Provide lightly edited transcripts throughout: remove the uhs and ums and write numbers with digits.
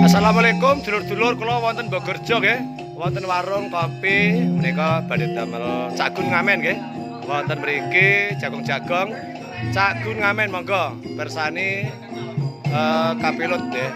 Assalamualaikum dulur-dulur, kula wonten Bogorjo nggih. Wonten warung kopi menika badhe damel cagun ngamen nggih. Wonten mriki jagung-jagung cagun ngamen monggo bersani kapilut nggih.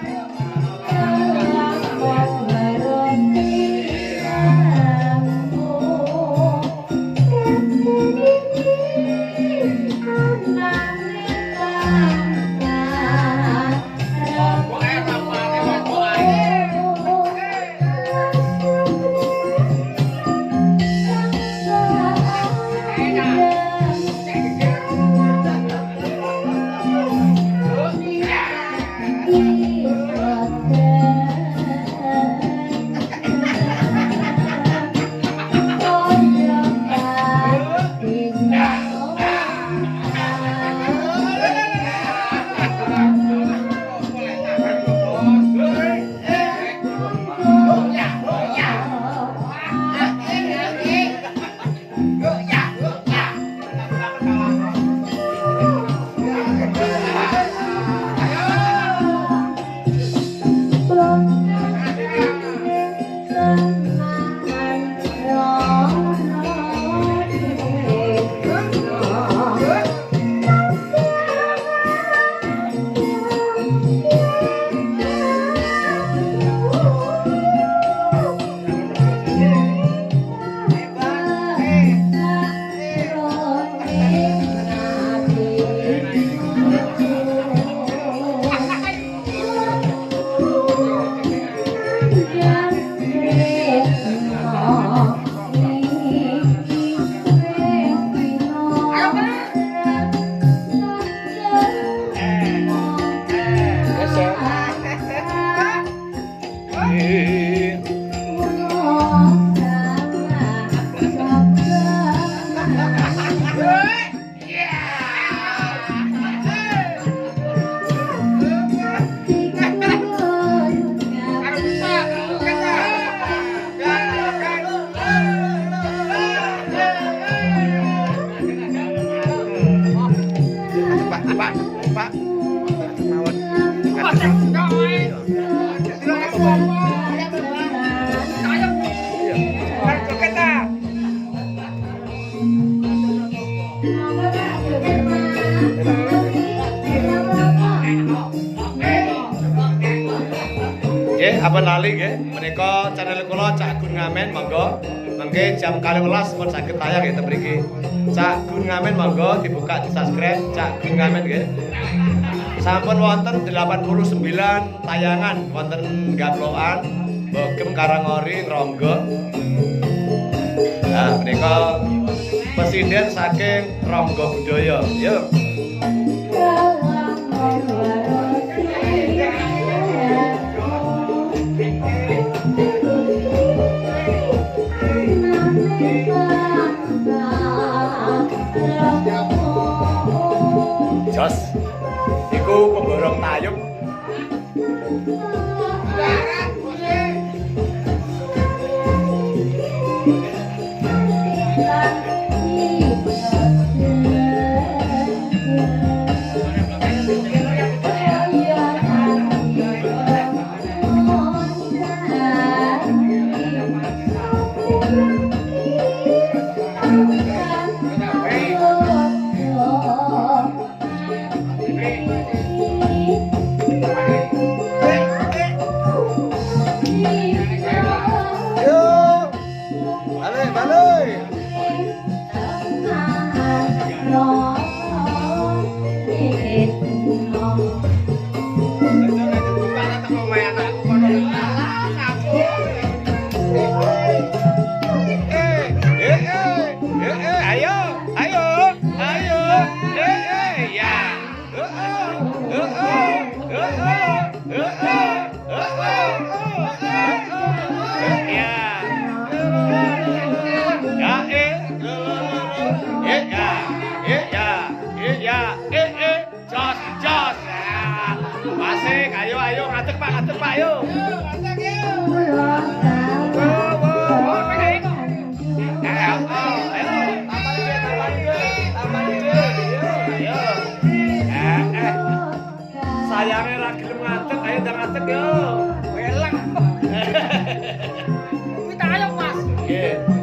Pak. Nggih, apa lali nggih, menika channel kula Cak Gun Ngamen monggo. Mengke jam 12 pun saged tayang nggih ten mriki. Cak Gun Ngamen monggo dibuka di-subscribe Cak Gun Ngamen nggih. Sampun wonten 89 tayangan wonten Gaplokan, Bogem, Karangori, Ngronggo. Nah, menika presiden saking Ngronggo Budaya. Yuk. Jos, iku pemborong tayub. Asik, ayo ngadeg Pak, ayo. Sayangnya lagi ngadeg, ayo ndang atek yo. Welang. Kuwi tak ayo Mas. Nggih.